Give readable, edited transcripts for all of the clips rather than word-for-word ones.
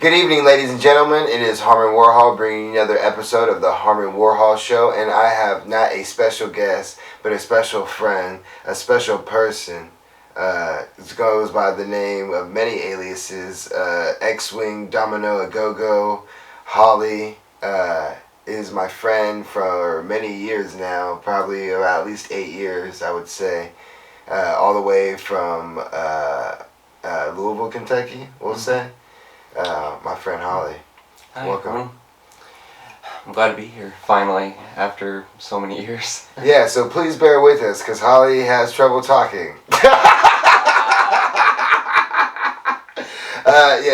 Good evening, ladies and gentlemen. It is HARMON WARHOL bringing you another episode of the HARMON WARHOL Show, and I have not a special guest, but a special friend, a special person. It goes by the name of many aliases. X-Wing, Domino, A-Go-Go, Holly is my friend for many years now, probably about at least 8 years, I would say, all the way from Louisville, Kentucky, we'll say. My friend Holly. Hi, Welcome. everyone. I'm glad to be here, finally, after so many years. Yeah, so please bear with us, because Holly has trouble talking.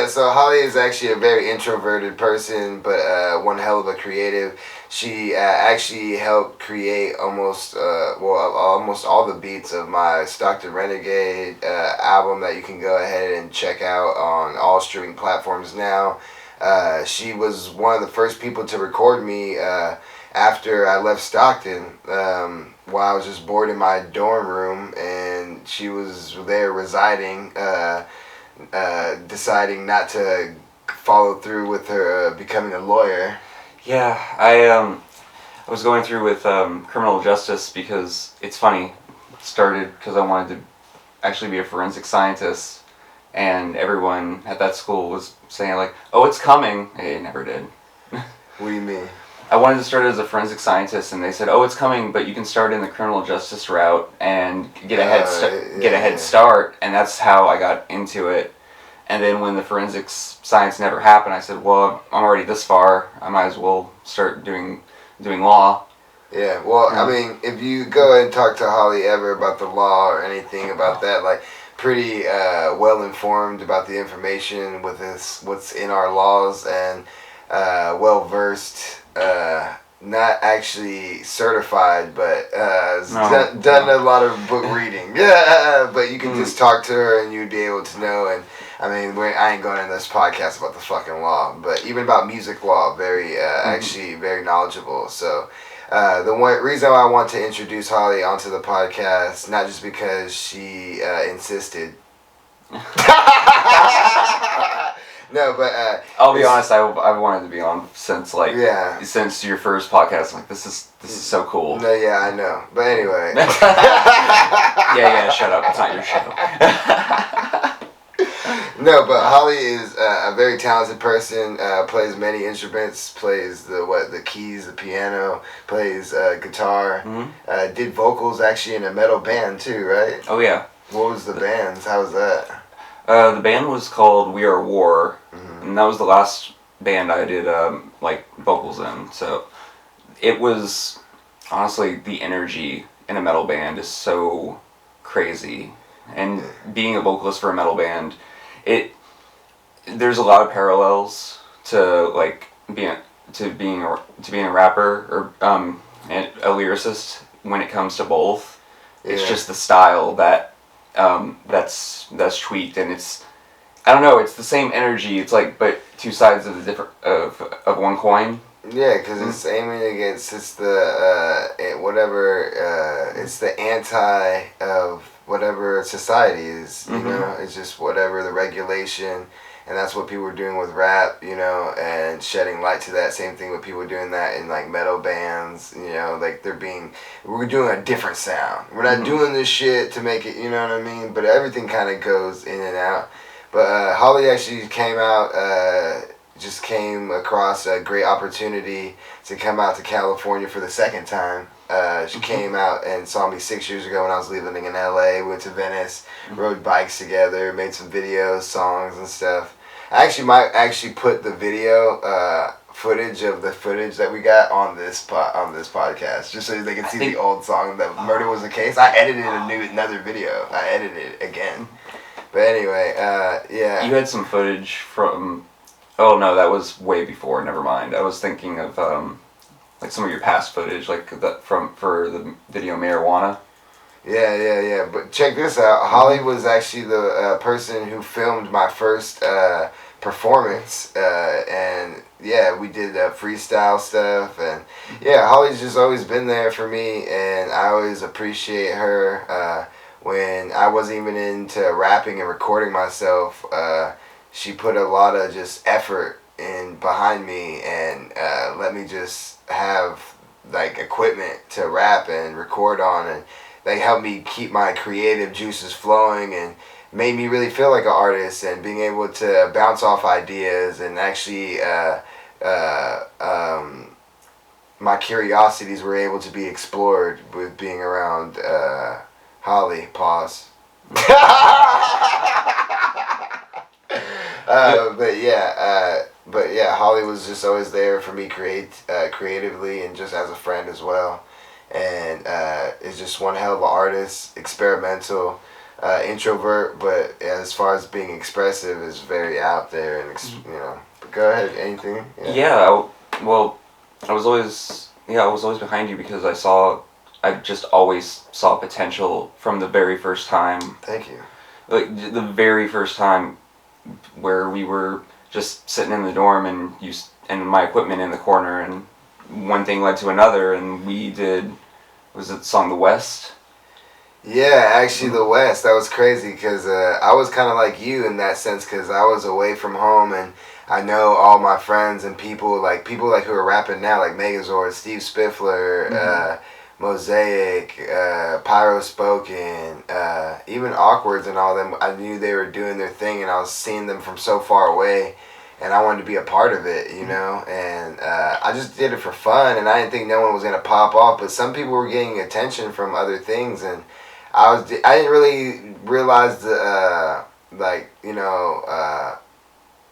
So Holly is actually a very introverted person, but one hell of a creative. She actually helped create almost all the beats of my Stockton Renegade album that you can go ahead and check out on all streaming platforms now. She was one of the first people to record me after I left Stockton while I was just bored in my dorm room, and she was there residing, deciding not to follow through with her becoming a lawyer. Yeah, I was going through with criminal justice because it's funny. It started because I wanted to actually be a forensic scientist, and everyone at that school was saying like, "Oh, it's coming." It never did. What do you mean? I wanted to start as a forensic scientist, and they said, "Oh, it's coming, but you can start in the criminal justice route and get a head start," and that's how I got into it. And then when the forensics science never happened, I said, "Well, I'm already this far. I might as well start doing law." Yeah, well, I mean, if you go and talk to Holly ever about the law or anything about that, like, pretty well informed about the information with what's in our laws, and well versed. Not actually certified, but done a lot of book reading. Yeah, but you can just talk to her and you'd be able to know. And I mean, I ain't going in this podcast about the fucking law, but even about music law, very actually very knowledgeable. So the one reason why I want to introduce Holly onto the podcast, not just because she insisted. No, but I'll be honest. I've wanted to be on since since your first podcast. I'm like, this is so cool. No, yeah, I know. But anyway. yeah. Shut up. It's not your show. No, but Holly is a very talented person. Plays many instruments. Plays the keys, the piano. Plays guitar. Mm-hmm. Did vocals actually in a metal band too, right? Oh yeah. What was the bands? How was that? The band was called We Are War, and that was the last band I did vocals in. So it was honestly, the energy in a metal band is so crazy, and being a vocalist for a metal band, there's a lot of parallels to being a rapper or and a lyricist when it comes to both. It's just the style that's tweaked, and it's, I don't know, it's the same energy. It's like, but two sides of of one coin. Yeah, because it's aiming against, it's the it's the anti of whatever society is. You know, it's just whatever the regulation. And that's what people are doing with rap, you know, and shedding light to that. Same thing with people doing that in, like, metal bands, you know, like, we're doing a different sound. We're not doing this shit to make it, you know what I mean? But everything kind of goes in and out. But Holly actually came across a great opportunity to come out to California for the second time. She came out and saw me 6 years ago when I was living in LA. We went to Venice, rode bikes together, made some videos, songs, and stuff. I actually might put the video footage of the footage that we got on this podcast, just so they can see the old song that Murder Was the Case. I edited another video. I edited it again. But anyway, yeah. You had some footage from... Oh no, that was way before. Never mind. I was thinking of like some of your past footage, like for the video Marijuana. Yeah. But check this out. Holly was actually the person who filmed my first performance, and yeah, we did freestyle stuff, and yeah, Holly's just always been there for me, and I always appreciate her when I wasn't even into rapping and recording myself. she put a lot of just effort in behind me and let me just have like equipment to rap and record on, and they helped me keep my creative juices flowing and made me really feel like an artist and being able to bounce off ideas and actually my curiosities were able to be explored with being around Holly. Pause. But yeah, Holly was just always there for me creatively and just as a friend as well. And is just one hell of an artist, experimental, introvert, but as far as being expressive, is very out there and you know. But go ahead, anything? Well, I was always behind you because I just always saw potential from the very first time. Thank you. Like the very first time where we were just sitting in the dorm and my equipment in the corner, and one thing led to another, and we did, was it the song The West? Yeah, actually The West. That was crazy because I was kind of like you in that sense because I was away from home and I know all my friends and people like who are rapping now, like Megazord, Steve Spiffler, Mosaic, Pyro Spoken, even Awkwards and all them. I knew they were doing their thing and I was seeing them from so far away and I wanted to be a part of it, you know, and I just did it for fun and I didn't think no one was going to pop off, but some people were getting attention from other things and I didn't really realize the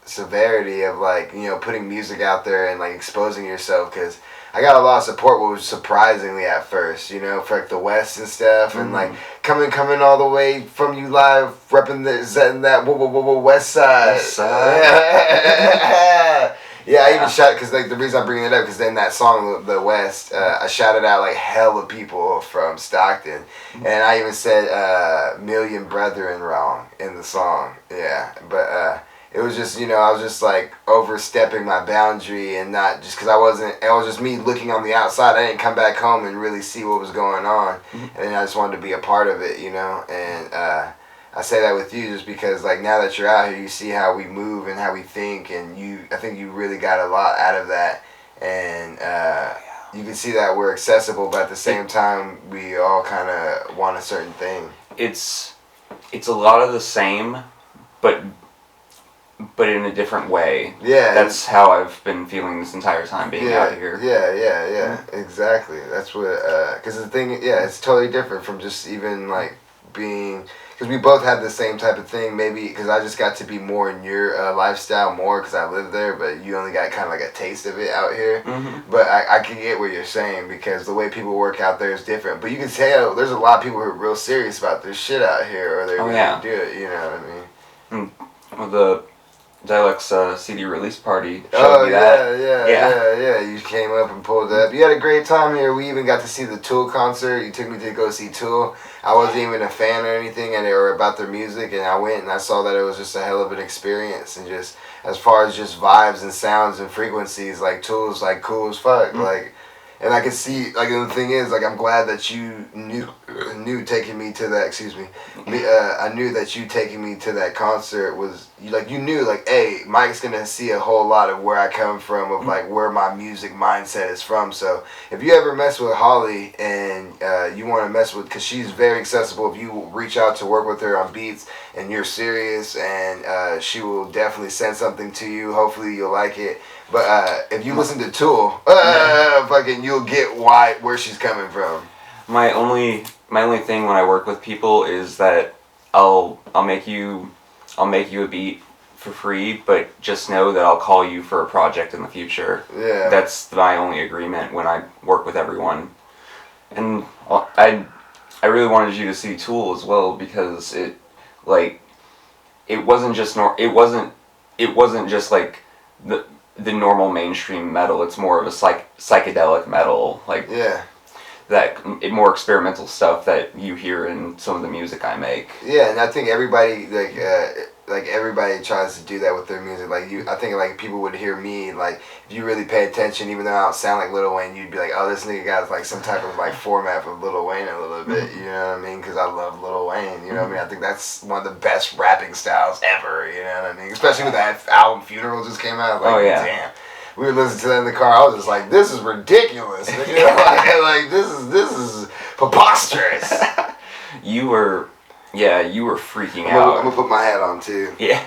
severity of like, you know, putting music out there and like exposing yourself, because I got a lot of support, which was surprisingly at first, you know, for like the West and stuff, and like coming all the way from you live, repping that West Side. West Side. Yeah, I even shot, because like the reason I'm bringing it up, because then that song, The West, I shouted out like hella people from Stockton, and I even said Million Brethren wrong in the song. Yeah, but it was just, you know, I was just like overstepping my boundary, and not just because it was just me looking on the outside. I didn't come back home and really see what was going on, and I just wanted to be a part of it, you know, and I say that with you just because, like, now that you're out here, you see how we move and how we think, and I think you really got a lot out of that, and you can see that we're accessible, but at the same time, we all kind of want a certain thing. It's a lot of the same, but in a different way. Yeah. That's how I've been feeling this entire time being out here. Yeah, exactly. That's what, because the thing, it's totally different from just even, like, being, because we both had the same type of thing, maybe, because I just got to be more in your lifestyle more, because I lived there, but you only got kind of like a taste of it out here. But I can get what you're saying, because the way people work out there is different. But you can tell there's a lot of people who are real serious about their shit out here, or they're going to do it, you know what I mean? Well, the Dialect's CD release party showed me that. Yeah. You came up and pulled up. You had a great time here. We even got to see the Tool concert. You took me to go see Tool. I wasn't even a fan or anything, or about their music, and I went and I saw that it was just a hell of an experience. And just as far as just vibes and sounds and frequencies, like Tool's like cool as fuck. Like, and I could see, like, the thing is, like, I'm glad that you knew taking me to that, I knew that you taking me to that concert was, you knew, like, hey, Mike's gonna see a whole lot of where I come from, of, like, where my music mindset is from. So, if you ever mess with Holly and you want to mess with, because she's very accessible, if you reach out to work with her on beats and you're serious, and she will definitely send something to you. Hopefully you'll like it. But if you listen to Tool, fucking, you'll get where she's coming from. My only thing when I work with people is that I'll make you a beat for free, but just know that I'll call you for a project in the future. Yeah. That's my only agreement when I work with everyone. And I really wanted you to see Tool as well, because it wasn't just like the normal mainstream metal. It's more of a psychedelic metal, that more experimental stuff that you hear in some of the music I make. Yeah, and I think everybody like everybody tries to do that with their music. Like I think like people would hear me like if you really pay attention, even though I don't sound like Lil Wayne, you'd be like, oh, this nigga got like some type of like format of Lil Wayne a little bit. You know what I mean? Because I love Lil Wayne. You know what I mean? I think that's one of the best rapping styles ever. You know what I mean? Especially with that album Funeral just came out. Like, damn. We were listening to that in the car. I was just like, "This is ridiculous." You know? like this is preposterous. You were freaking out. I'm gonna put my hat on too. Yeah.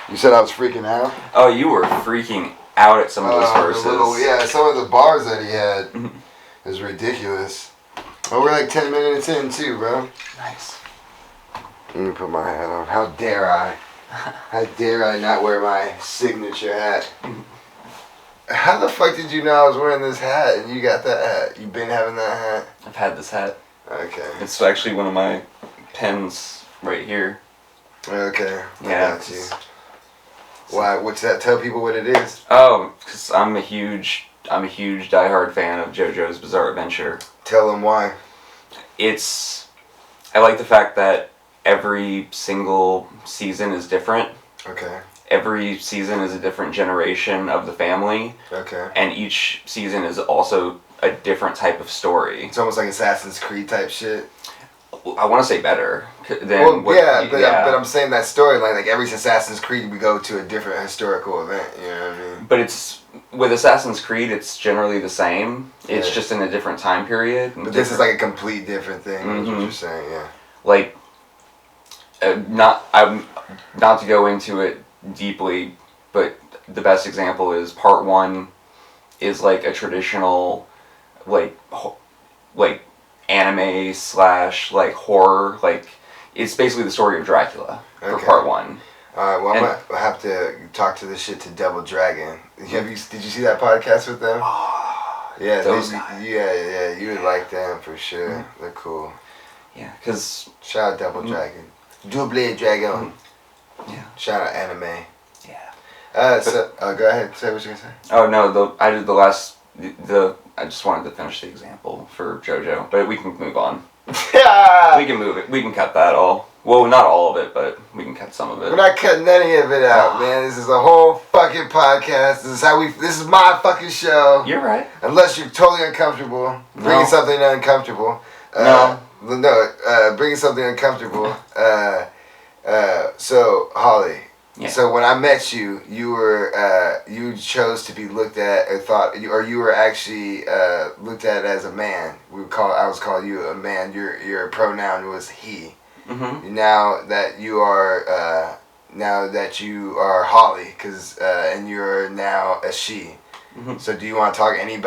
You said I was freaking out. Oh, you were freaking out at some of those verses. Some of the bars that he had is ridiculous. Oh, we're like 10 minutes in too, bro. Nice. Let me put my hat on. How dare I? How dare I not wear my signature hat? How the fuck did you know I was wearing this hat and you got that hat? You been having that hat? I've had this hat. Okay. It's actually one of my pens right here. Okay. Yeah. I got you. Why? What's that? Tell people what it is. Oh, because I'm a huge diehard fan of JoJo's Bizarre Adventure. Tell them why. I like the fact that every single season is different. Okay. Every season is a different generation of the family. Okay. And each season is also a different type of story. It's almost like Assassin's Creed type shit. I want to say better than but I'm saying that storyline, like every Assassin's Creed, we go to a different historical event. You know what I mean? But it's with Assassin's Creed, it's generally the same. It's just in a different time period. But this is like a complete different thing. Is what you're saying, yeah. Like, not to go into it deeply, but the best example is part 1 is like a traditional, like anime / like horror, like it's basically the story of Dracula for part 1. Alright, well, I'm gonna have to talk to this shit to Double Dragon. Did you see that podcast with them? Yeah, those guys. Yeah, you would like them for sure. Mm-hmm. They're cool. Yeah, because shout out Double Dragon. Double Dragon. Yeah. Shout out anime. Yeah. Go ahead. Say what you're gonna say. Oh no, I did the last. I just wanted to finish the example for JoJo, but we can move on. We can move it. We can cut that all. Well, not all of it, but we can cut some of it. We're not cutting any of it out, man. This is a whole fucking podcast. This is my fucking show. You're right. Unless you're totally uncomfortable, bringing something uncomfortable. Bringing something uncomfortable. So Holly. Yeah. So when I met you, you were you chose to be looked at or you were actually looked at as a man. I was calling you a man. Your pronoun was he. Mm-hmm. Now that you are Holly, and you're now a she. Mm-hmm. So do you want to talk anything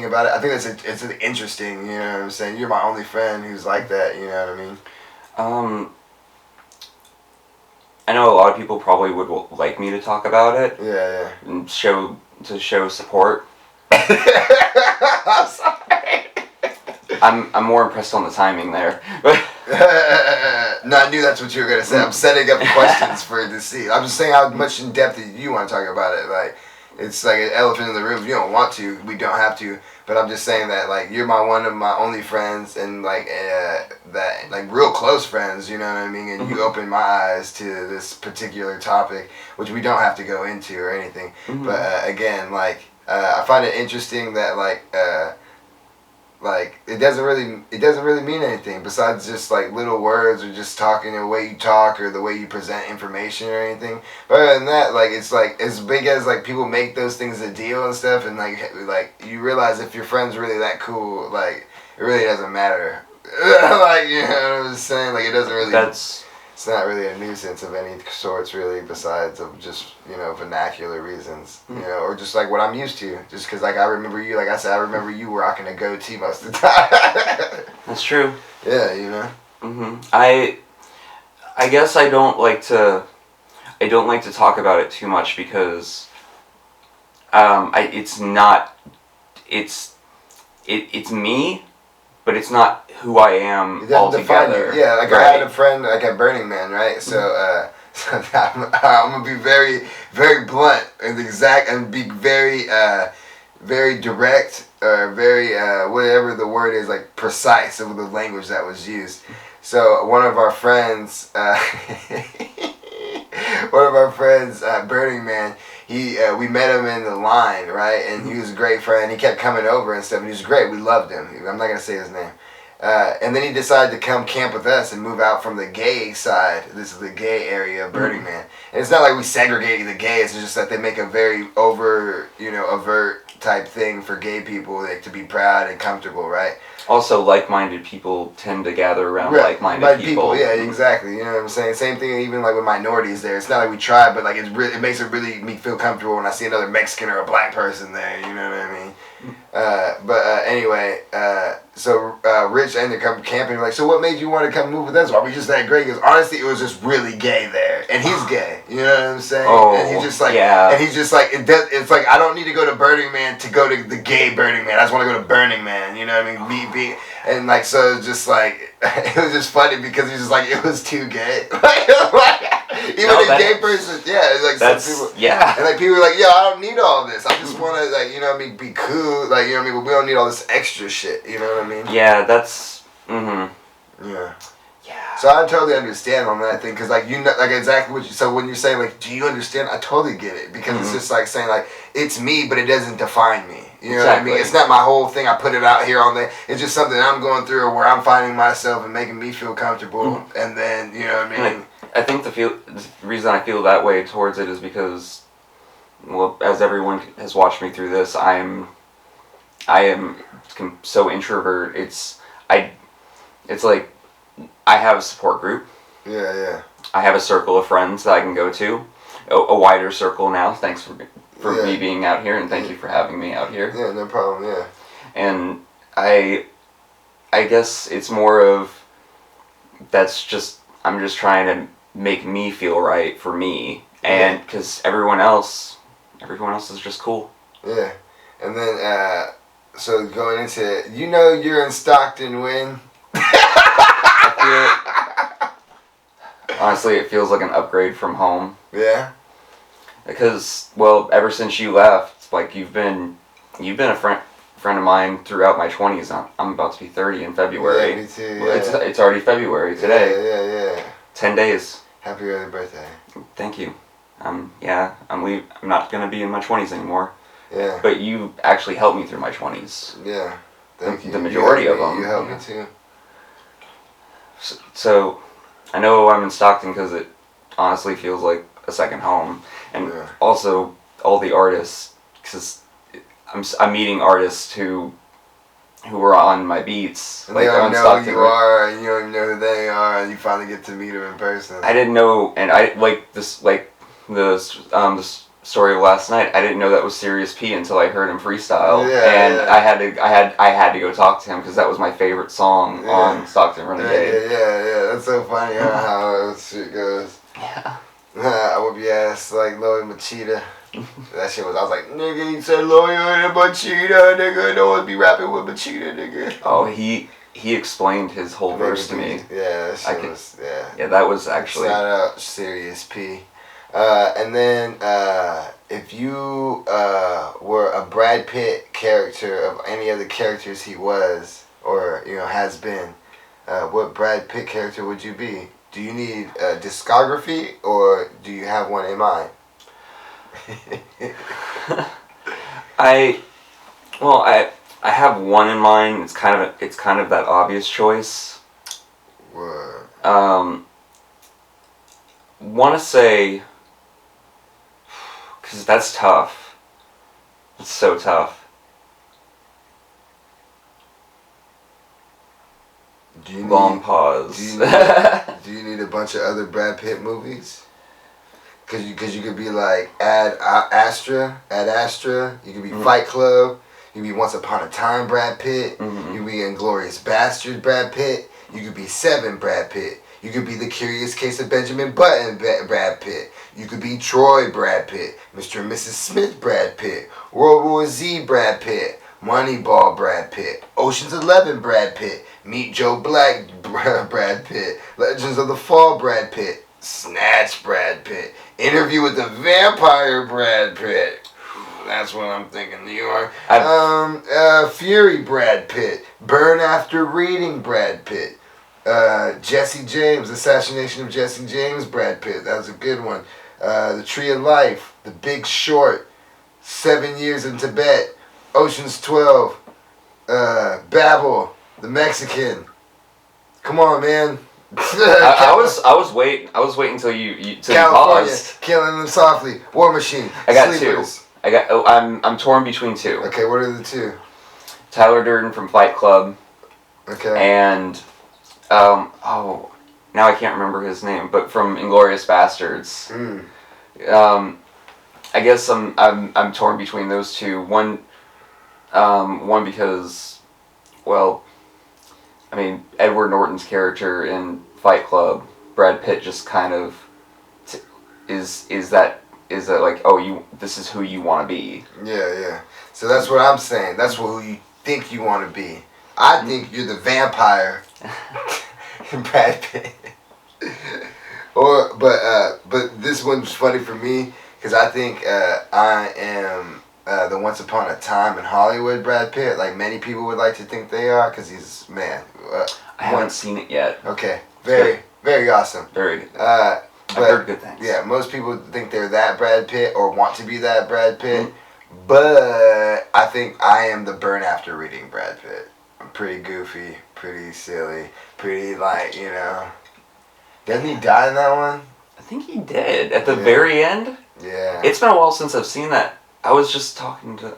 about it? I think it's an interesting. You know what I'm saying? You're my only friend who's like that. You know what I mean? I know a lot of people probably would like me to talk about it. Yeah. And show support. I'm sorry. I'm more impressed on the timing there. No, I knew that's what you were gonna say. I'm setting up questions for to see. I'm just saying how much in depth you want to talk about it. Like it's like an elephant in the room. If you don't want to, we don't have to. But I'm just saying that like you're one of my only friends and like that like real close friends. You know what I mean? And you opened my eyes to this particular topic, which we don't have to go into or anything. Mm-hmm. But again, like I find it interesting that like it doesn't really mean anything besides just like little words or just talking the way you talk or the way you present information or anything. But other than that, like it's like as big as like people make those things a deal and stuff, and like you realize if your friend's really that cool, like it really doesn't matter. Like you know what I'm saying? Like it doesn't really. It's not really a nuisance of any sorts, really, besides of just, vernacular reasons, or just like what I'm used to. Just because, like, I remember you, like I said, I remember you rocking a goatee most of the time. That's true. Yeah, Mm-hmm. I guess I don't like to talk about it too much because, it's me. But it's not who I am altogether. Yeah, like right. I had a friend like at Burning Man, right? So, so I'm gonna be very, very blunt and exact, and be very, very direct very whatever the word is, like precise of the language that was used. So one of our friends, Burning Man, we met him in the line, right? And he was a great friend. He kept coming over and stuff. And he was great. We loved him. I'm not gonna say his name. And then he decided to come camp with us and move out from the gay side. This is the gay area of Burning Man. And it's not like we segregate the gays. It's just that they make a very overt type thing for gay people, like, to be proud and comfortable, right? Also, like-minded people tend to gather around like-minded people. Yeah, exactly. You know what I'm saying? Same thing even like with minorities there. It's not like we try, but like it makes it really me feel comfortable when I see another Mexican or a black person there. You know what I mean? Anyway, so Rich ended up camping. Like, so what made you want to come move with us? Are we just that great? Because honestly, it was just really gay there, and he's gay. You know what I'm saying? Oh, and he's just like, yeah. And he's just like, it's like I don't need to go to Burning Man to go to the gay Burning Man. I just want to go to Burning Man. You know what I mean? And like, so it's just like it was just funny because he's just like it was too gay. Even a gay person, it's like some people, and like people are like, yo, I don't need all this. I just want to, like, you know what I mean, be cool, like, you know what I mean. But we don't need all this extra shit. You know what I mean? Yeah, that's. Yeah. Yeah. So I totally understand on that thing, because like you know, like exactly what you. So when you're saying like, do you understand? I totally get it, because it's just like saying like it's me, but it doesn't define me. You know what I mean? It's not my whole thing. I put it out here on there. It's just something I'm going through, or where I'm finding myself and making me feel comfortable, and then you know what I mean. I think the reason I feel that way towards it is because, well, as everyone has watched me through this, I am so introvert. It's like I have a support group. Yeah. I have a circle of friends that I can go to, a wider circle now. Thanks for me being out here, and thank you for having me out here. Yeah, no problem. Yeah. And I guess it's more of I'm just trying to make me feel right for me, and because everyone else is just cool. Yeah, and then so going into you're in Stockton when. Honestly, it feels like an upgrade from home. Yeah. Because, well, ever since you left, like you've been a friend of mine throughout my 20s. I'm about to be 30 in February. Yeah, me too. Yeah. Well, it's already February today. Yeah. 10 days. Happy early birthday. Thank you. I'm not gonna be in my 20s anymore. Yeah. But you actually helped me through my 20s. Yeah. Thank you. The majority of them. You helped me too. So, I know I'm in Stockton because it honestly feels like a second home, and also all the artists, because I'm meeting artists who were on my beats. And like, they don't know who you are, and you don't even know who they are, and you finally get to meet them in person. I didn't know, and I the story of last night. I didn't know that was Sirius P until I heard him freestyle, I had to go talk to him because that was my favorite song on Stockton Renegade. Yeah. That's so funny how shit goes. Yeah. I whoop your ass like Lloyd Machida. That shit was. I was like, nigga, he said Lloyd and Machida, nigga. No one be rapping with Machida, nigga. Oh, he explained his whole verse to me. Yeah, that shit was. Yeah, that was actually. Shout out Sirius P. And then if you were a Brad Pitt character of any of the characters he was or has been, what Brad Pitt character would you be? Do you need a discography or do you have one in mind? I have one in mind. It's kind of that obvious choice. Word. Want to say, because that's tough. It's so tough. Long pause. Do you need a bunch of other Brad Pitt movies? Cause you could be like Ad Astra. You could be Fight Club. You could be Once Upon a Time Brad Pitt. You could be Inglourious Basterds Brad Pitt. You could be Seven Brad Pitt. You could be The Curious Case of Benjamin Button Brad Pitt. You could be Troy Brad Pitt. Mr. and Mrs. Smith Brad Pitt. World War Z Brad Pitt. Moneyball Brad Pitt. Ocean's 11 Brad Pitt. Meet Joe Black Brad Pitt. Legends of the Fall Brad Pitt. Snatch Brad Pitt. Interview with the Vampire Brad Pitt. That's what I'm thinking. New York. Fury Brad Pitt. Burn After Reading Brad Pitt. Jesse James. Assassination of Jesse James Brad Pitt. That was a good one. The Tree of Life. The Big Short. 7 Years in Tibet. Ocean's 12. Babel. The Mexican. Come on, man. I was waiting until you California, paused. Killing Them Softly, War Machine. I got Sleepers. two. I'm torn between two. Okay, what are the two? Tyler Durden from Fight Club. Okay. And now I can't remember his name, but from Inglourious Bastards. I guess I'm torn between those two. One because, well, I mean, Edward Norton's character in Fight Club, Brad Pitt just kind of is that like, oh, this is who you want to be. Yeah. So that's what I'm saying. That's who you think you want to be. I think you're the vampire, Brad Pitt. But this one's funny for me because I think I am the Once Upon a Time in Hollywood Brad Pitt. Like many people would like to think they are because he's I haven't seen it yet. Okay, very awesome. Very good. I've heard good things. Yeah, most people think they're that Brad Pitt or want to be that Brad Pitt, but I think I am the Burn After Reading Brad Pitt. I'm pretty goofy, pretty silly, pretty Didn't he die in that one? I think he did at the very end. Yeah. It's been a while since I've seen that. I was just talking to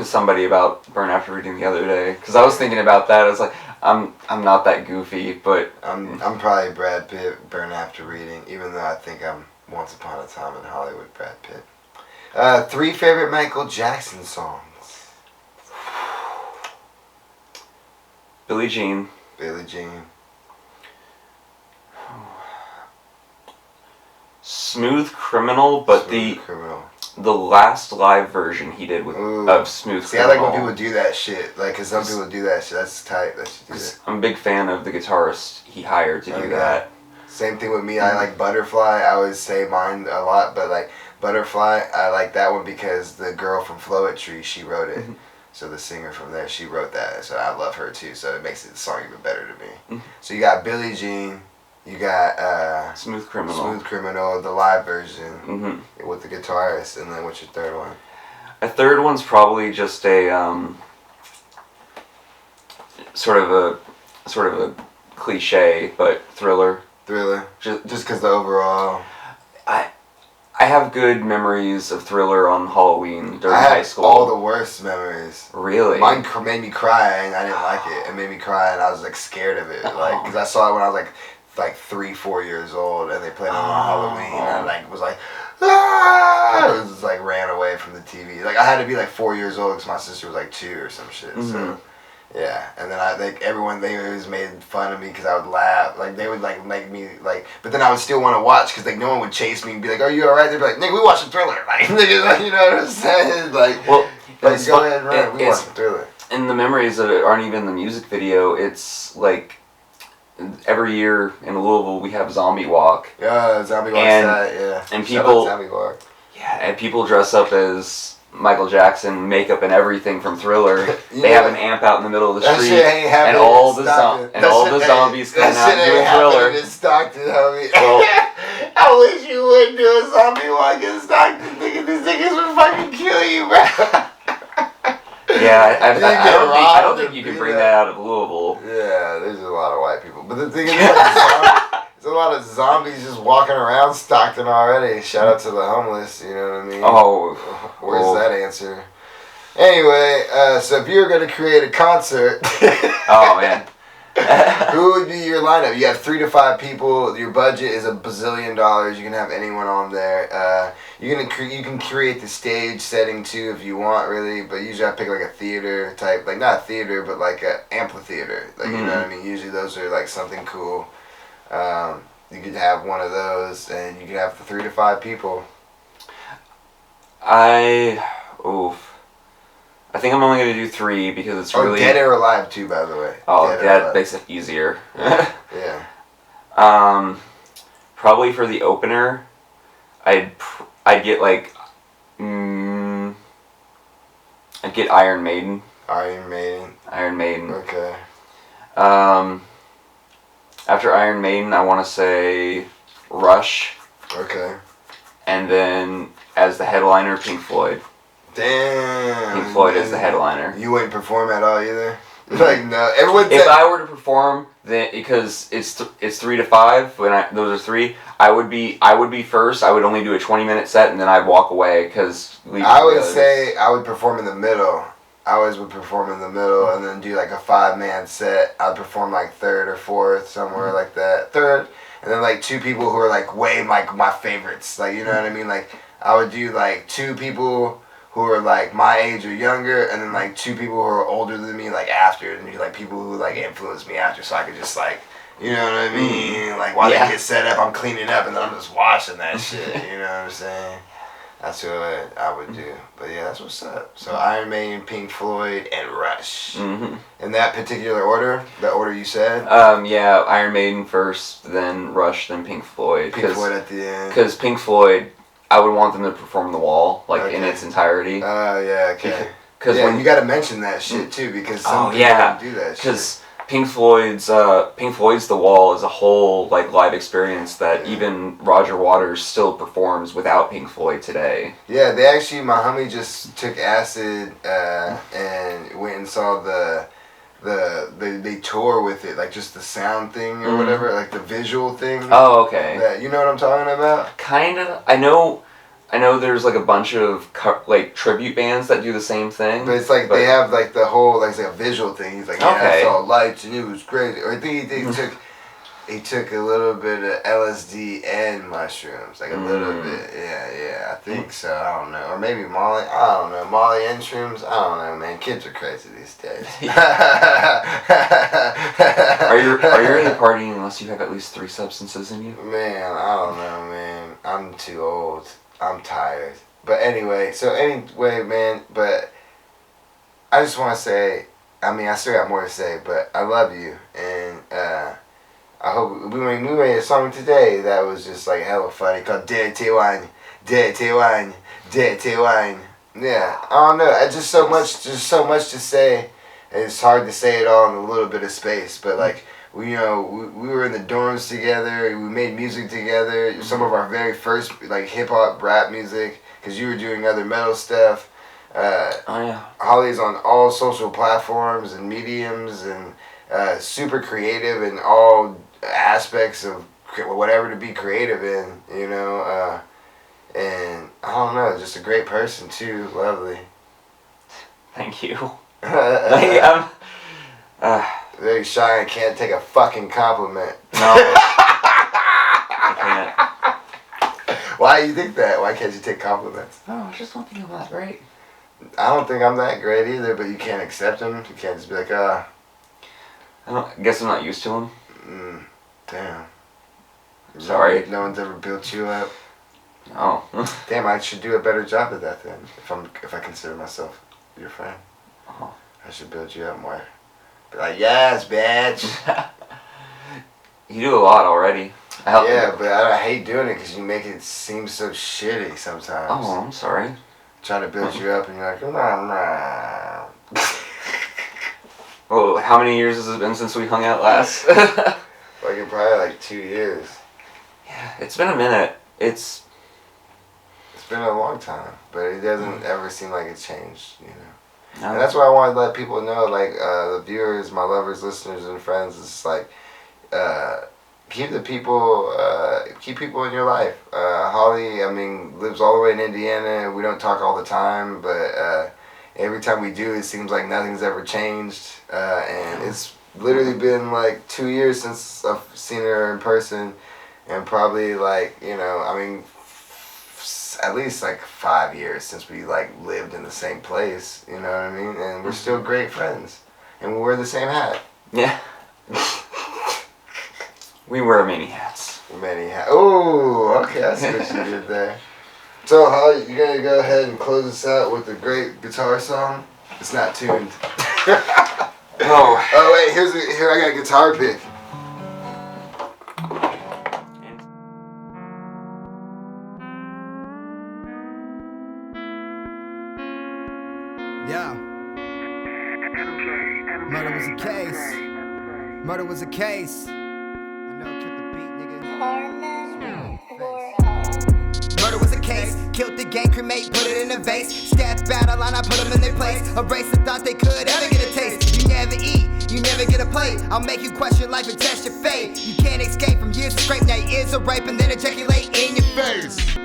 somebody about Burn After Reading the other day because I was thinking about that. I was like, I'm not that goofy, but I'm probably Brad Pitt, Burn After Reading, even though I think I'm Once Upon a Time in Hollywood Brad Pitt. 3 favorite Michael Jackson songs. Billie Jean. Smooth Criminal, but the last live version he did of Smooth Criminal. See, I like when people do that shit. Like, cause some people do that shit. That's tight. That should do that. I'm a big fan of the guitarist he hired to do that. Same thing with me. I like Butterfly. I always say mine a lot, but like Butterfly, I like that one because the girl from Floyd, she wrote it. So the singer from there, she wrote that. So I love her too. So it makes the song even better to me. So you got Billie Jean. You got Smooth Criminal, the live version with the guitarist, and then what's your third one? A third one's probably just a sort of a cliche, but Thriller. Just because the overall. I have good memories of Thriller on Halloween during high school. All the worst memories. Really? Mine made me cry, and I didn't like it. It made me cry, and I was like scared of it, like because I saw it when I was like 3-4 years old, and they played it on Halloween, and I was like, ah! I was just like ran away from the TV. Like I had to be like 4 years old because my sister was like 2 or some shit. So yeah, and then everyone they always made fun of me because I would laugh. Like they would like make me like, but then I would still want to watch because like no one would chase me and be like, "Are you alright?" They'd be like, "Nigga, we watching Thriller." Like nigga, like, you know what I'm saying? Like, well, go ahead and run. We watching Thriller. And the memories of it aren't even the music video. It's like every year in Louisville we have Zombie Walk. Yeah, Zombie Walk. And people, Zombie Walk. Yeah, and people dress up as Michael Jackson, makeup and everything from Thriller. They have an amp out in the middle of the street, and all the zombies come out doing Thriller. In Stockton, homie. Well, I wish you would do a Zombie Walk in Stockton. Thinking these niggas would fucking kill you, bro. Yeah, I don't think you can bring that out of Louisville. Yeah, there's a lot of white people, but the thing is, there's a lot of zombies just walking around Stockton already. Shout out to the homeless, you know what I mean? Oh, where's that answer? Anyway, so if you were going to create a concert, oh man, who would be your lineup? You have 3 to 5 people. Your budget is $1 bazillion. You can have anyone on there. You can create the stage setting too if you want, really. But usually I pick like a theater type, like not a theater, but like an amphitheater. Like you know what I mean. Usually those are like something cool. You could have one of those, and you could have 3 to 5 people. I think I'm only gonna do 3 because it's really dead or alive too, by the way. Oh, that makes it easier. Yeah. Probably for the opener, I'd get like get Iron Maiden. Iron Maiden. Iron Maiden. Okay. After Iron Maiden, I want to say Rush. Okay. And then as the headliner, Pink Floyd. Damn. Pink Floyd is the headliner. You wouldn't perform at all either? Like, no. Everyone If I were to perform, then because it's 3 to 5, those are 3, I would be first. I would only do a 20-minute set, and then I'd walk away because I would say I would perform in the middle. I always would perform in the middle and then do like a 5-man set. I'd perform like third or fourth, somewhere like that. Third, and then like 2 people who are like way like my favorites. Like, you know what I mean? Like, I would do like 2 people who are like my age or younger, and then like 2 people who are older than me, like after, and like people who like influenced me after, so I could just like, you know what I mean? Like while they get set up, I'm cleaning up, and then I'm just watching that shit. You know what I'm saying? That's what I would do. But yeah, that's what's up. So Iron Maiden, Pink Floyd, and Rush. Mm-hmm. In that particular order, the order you said. Yeah, Iron Maiden first, then Rush, then Pink Floyd. Pink Floyd at the end. Because Pink Floyd, I would want them to perform The Wall, like in its entirety. Oh yeah, okay. Because when you got to mention that shit too, because some people don't do that shit. Because Pink Floyd's The Wall is a whole like live experience that even Roger Waters still performs without Pink Floyd today. Yeah, they actually, my homie just took acid and went and saw they tour with it, like just the sound thing or whatever, like the visual thing. Oh, okay. You know what I'm talking about? Kind of. I know there's like a bunch of like tribute bands that do the same thing. But it's like they have like the whole like a visual thing. He's like, yeah, okay. I saw lights and it was crazy. Or I think he took a little bit of LSD and mushrooms, like a little bit. Yeah, I think so. I don't know, or maybe Molly. I don't know, Molly and shrooms. I don't know, man. Kids are crazy these days. Are you really partying unless you have at least 3 substances in you? Man, I don't know, man. I'm too old. I'm tired. But anyway, man, but I just want to say, I mean, I still got more to say, but I love you, and I hope we made a song today that was just like hella funny called Dirty Wine. Yeah, I don't know. I just so much to say. It's hard to say it all in a little bit of space, but like, we were in the dorms together. We made music together. Some of our very first like hip hop rap music, because you were doing other metal stuff. Holly's on all social platforms and mediums, and super creative in all aspects of whatever to be creative in. And I don't know, just a great person too. Lovely. Thank you. Very shy and can't take a fucking compliment. No. I can't. Why do you think that? Why can't you take compliments? Oh, I just don't think I'm that great. I don't think I'm that great either, but you can't accept them. You can't just be like, I guess I'm not used to them. Damn. Sorry. No one's ever built you up. Oh. Damn, I should do a better job at that then. If I consider myself your friend. Oh. I should build you up more. Be like, yes, bitch. You do a lot already. Yeah, but I hate doing it because you make it seem so shitty sometimes. Oh, I'm sorry. Trying to build you up and you're like, nah. Well, how many years has it been since we hung out last? Like probably like 2 years. Yeah, it's been a minute. It's been a long time, but it doesn't ever seem like it's changed, No. And that's why I want to let people know, like the viewers, my lovers, listeners, and friends. It's like keep people in your life. Holly, I mean, lives all the way in Indiana. We don't talk all the time, but every time we do, it seems like nothing's ever changed. And it's literally been like 2 years since I've seen her in person, and probably like at least like 5 years since we like lived in the same place. You know what I mean? And we're still great friends, and we wear the same hat. Yeah. We wear many hats. Many hats. Oh, okay, I see what you did there. So, Holly, you gonna go ahead and close us out with a great guitar song? It's not tuned. Oh wait, here I got a guitar pick. Yeah. was a case. Murder was a case. I know it killed the beat, nigga. HARMON WARHOL. Murder was a case. Killed the gang, cremate, put it in a vase. Step battle line, I put them in their place. Erase the thought they could ever get a taste. You never eat, you never get a plate. I'll make you question life and test your fate. You can't escape from years of scrape. Now your ears are rape and then ejaculate in your face.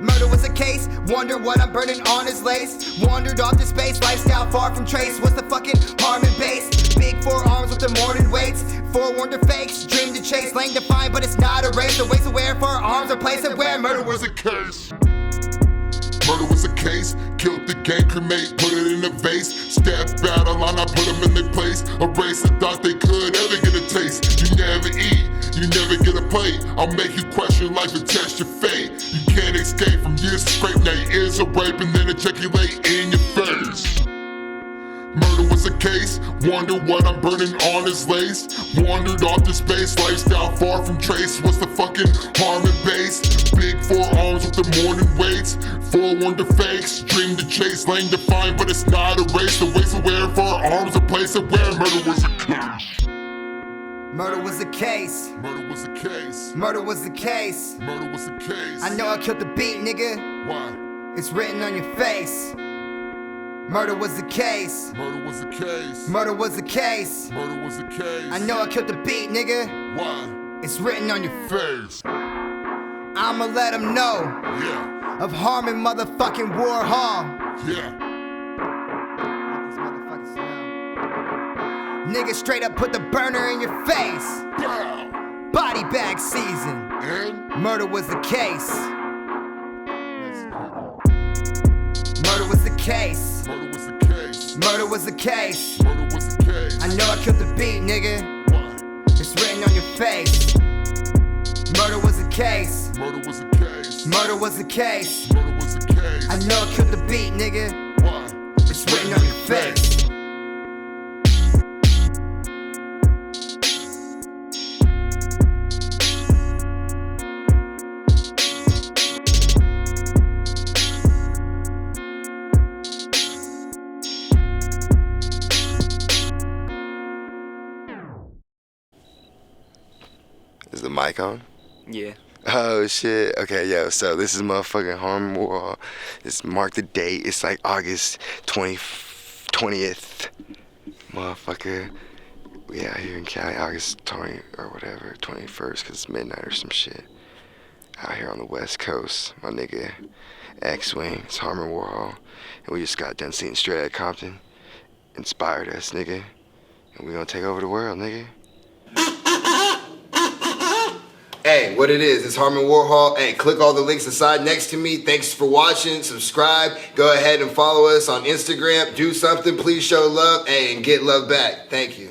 Murder was a case, wonder what I'm burning on his lace. Wandered off to space, lifestyle far from trace. What's the fucking harm and base? Big forearms with the morning weights. Forewarned or fakes, dream to chase. Lane defined, but it's not a race. The ways to wear for arms are placed at where murder was a case. Murder was a case, killed the gang, cremate, put it in a vase. Step battle line, I put them in their place. Erase the thought they could ever get a taste. You never eat, you never get a plate. I'll make you question life and test your fate. You can't escape from years of scrape. Now your ears are rape and then ejaculate in your face. Murder was a case, wonder what I'm burning on his lace. Wandered off to space, lifestyle far from trace. What's the fucking harm and base? Big forearms with the morning weights. Forewarned to fakes, dream to chase. Lane defined, but it's not a race. The ways to wear for arms, a place of where murder was a case. Murder was a case. Murder was a case. Murder was the case. Murder was a case. I know I killed the beat, nigga. Why? It's written on your face. Murder was the case. Murder was a case. Murder was the case. Murder was a case. I know I killed the beat, nigga. Why? It's written on your face. Face. I'ma let them know Yeah. of Harmon motherfucking Warhol. Yeah. These motherfuckers know. Nigga straight up put the burner in your face. Bow. Body bag season. And Murder was the case. Murder was the case. murder was a case. Murder was the case. Murder was a case. I know I killed the beat, nigga. Why? It's written on your face. Murder was the case. Murder was a case. Murder was the case. Murder was a case. I know I killed the beat, nigga. Why? It's written on your face. Is the mic on? Yeah. Oh shit. Okay, yo, so this is motherfucking HARMON WARHOL. It's mark the date. It's like August 20th. Motherfucker. We out here in Cali, August 20 or whatever, 21st, cause it's midnight or some shit. Out here on the West Coast. My nigga X-Wing, it's HARMON WARHOL. And we just got done seeing Straight Outta Compton. Inspired us, nigga. And we gonna take over the world, nigga. Hey, what it is, it's HARMON WARHOL. Hey, click all the links inside next to me. Thanks for watching. Subscribe. Go ahead and follow us on Instagram. Do something. Please show love. Hey, and get love back. Thank you.